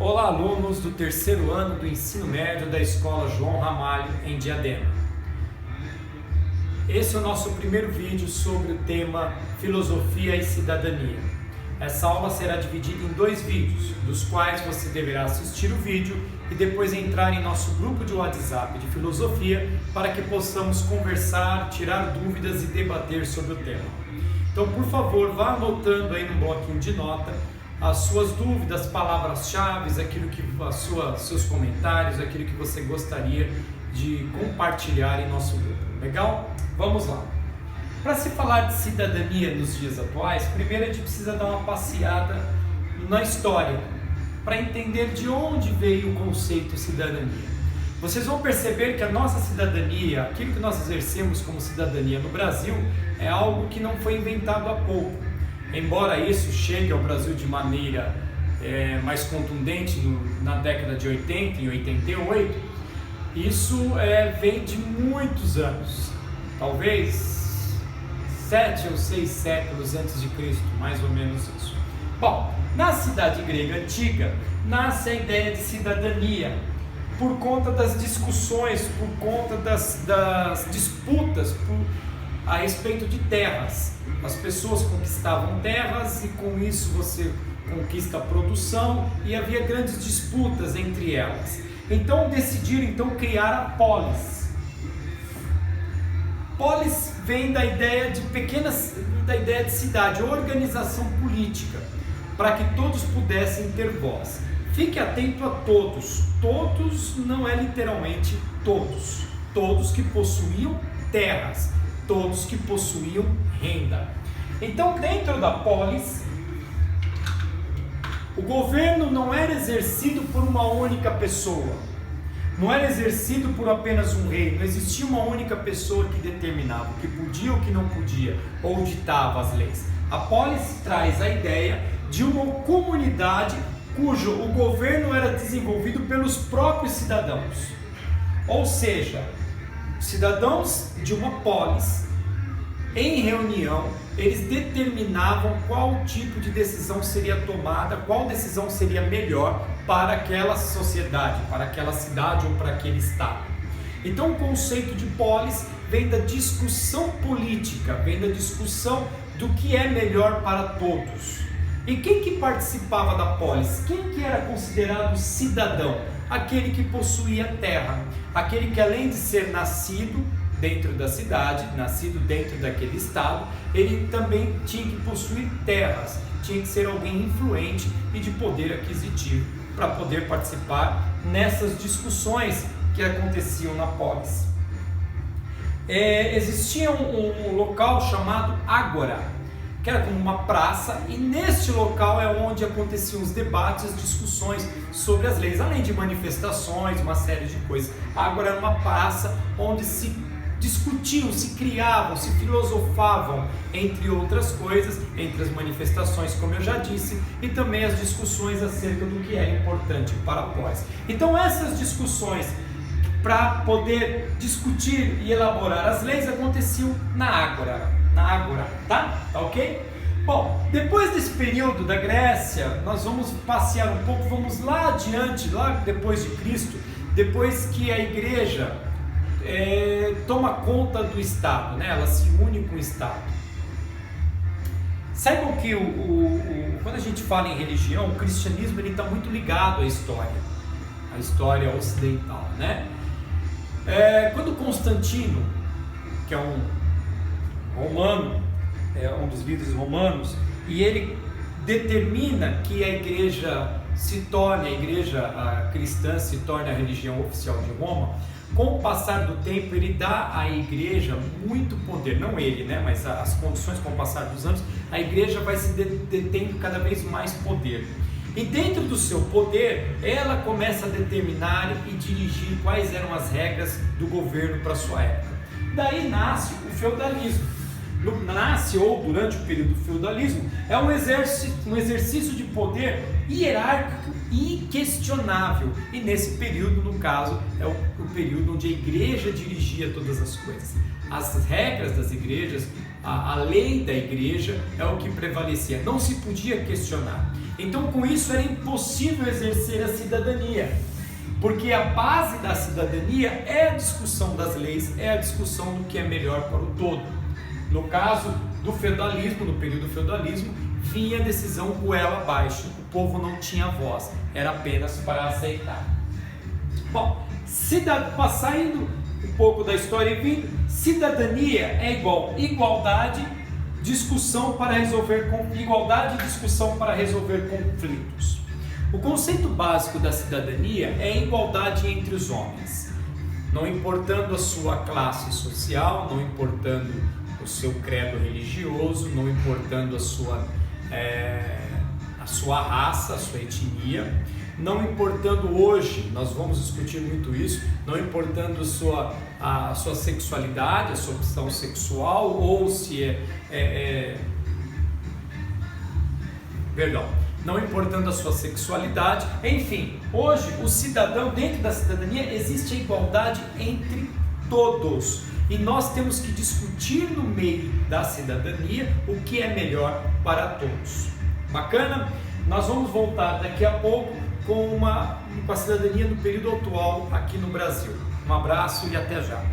Olá, alunos do terceiro ano do ensino médio da Escola João Ramalho, em Diadema. Esse é o nosso primeiro vídeo sobre o tema Filosofia e Cidadania. Essa aula será dividida em dois vídeos, dos quais você deverá assistir o vídeo e depois entrar em nosso grupo de WhatsApp de Filosofia para que possamos conversar, tirar dúvidas e debater sobre o tema. Então, por favor, vá anotando aí no bloquinho de nota as suas dúvidas, palavras-chave, seus comentários, aquilo que você gostaria de compartilhar em nosso grupo. Legal? Vamos lá. Para se falar de cidadania nos dias atuais, primeiro a gente precisa dar uma passeada na história, para entender de onde veio o conceito cidadania. Vocês vão perceber que a nossa cidadania, aquilo que nós exercemos como cidadania no Brasil, é algo que não foi inventado há pouco. Embora isso chegue ao Brasil de maneira mais contundente na década de 80, em 88, isso vem de muitos anos, talvez 7 ou 6 séculos antes de Cristo, mais ou menos isso. Bom, na cidade grega antiga, nasce a ideia de cidadania, por conta das discussões, por conta das disputas a respeito de terras. As pessoas conquistavam terras e com isso você conquista a produção e havia grandes disputas entre elas. Então decidiram criar a polis. Polis vem da ideia de cidade, organização política, para que todos pudessem ter voz. Fique atento a todos. Todos não é literalmente todos. Todos que possuíam terras, todos que possuíam renda. Então, dentro da polis, o governo não era exercido por uma única pessoa, não era exercido por apenas um rei, não existia uma única pessoa que determinava o que podia ou o que não podia, ou ditava as leis. A polis traz a ideia de uma comunidade cujo o governo era desenvolvido pelos próprios cidadãos, ou seja, cidadãos de uma polis, em reunião, eles determinavam qual tipo de decisão seria tomada, qual decisão seria melhor para aquela sociedade, para aquela cidade ou para aquele estado. Então o conceito de polis vem da discussão política, vem da discussão do que é melhor para todos. E quem que participava da polis? Quem que era considerado cidadão? Aquele que possuía terra, aquele que além de ser nascido dentro da cidade, nascido dentro daquele estado, ele também tinha que possuir terras, tinha que ser alguém influente e de poder aquisitivo para poder participar nessas discussões que aconteciam na polis. Existia um local chamado ágora, que era como uma praça, e neste local é onde aconteciam os debates, as discussões sobre as leis, além de manifestações, uma série de coisas. A ágora era uma praça onde se discutiam, se criavam, se filosofavam, entre outras coisas, entre as manifestações, como eu já disse, e também as discussões acerca do que era importante para a polis. Então essas discussões para poder discutir e elaborar as leis aconteciam na ágora, tá ok? Bom, depois desse período da Grécia, nós vamos passear um pouco, vamos lá adiante, lá depois de Cristo, depois que a igreja toma conta do Estado, né? Ela se une com o Estado. Saibam que quando a gente fala em religião, o cristianismo está muito ligado à história ocidental, né? Quando Constantino, que é um romano, um dos líderes romanos, e ele determina que a igreja cristã se torne a religião oficial de Roma, com o passar do tempo ele dá à igreja muito poder, não ele, né, mas as condições com o passar dos anos, a igreja vai se detendo cada vez mais poder. E dentro do seu poder, ela começa a determinar e dirigir quais eram as regras do governo para a sua época. Daí nasce o feudalismo. Durante o período do feudalismo, é um exercício de poder hierárquico e inquestionável. E nesse período, no caso, é o período onde a igreja dirigia todas as coisas. As regras das igrejas a lei da igreja é o que prevalecia, não se podia questionar. Então, com isso, era impossível exercer a cidadania, porque a base da cidadania é a discussão das leis, é a discussão do que é melhor para o todo. No caso do feudalismo, no período do feudalismo, vinha a decisão goela abaixo, o povo não tinha voz, era apenas para aceitar. Bom, saindo um pouco da história e vindo, cidadania é igual igualdade, discussão para resolver conflitos. O conceito básico da cidadania é a igualdade entre os homens, não importando a sua classe social, não importando o seu credo religioso, não importando a sua raça, a sua etnia, não importando hoje, nós vamos discutir muito isso, não importando a sua sexualidade, a sua opção sexual, ou se não importando a sua sexualidade, enfim, hoje o cidadão, dentro da cidadania, existe a igualdade entre todos. E nós temos que discutir no meio da cidadania o que é melhor para todos. Bacana? Nós vamos voltar daqui a pouco com a cidadania no período atual aqui no Brasil. Um abraço e até já.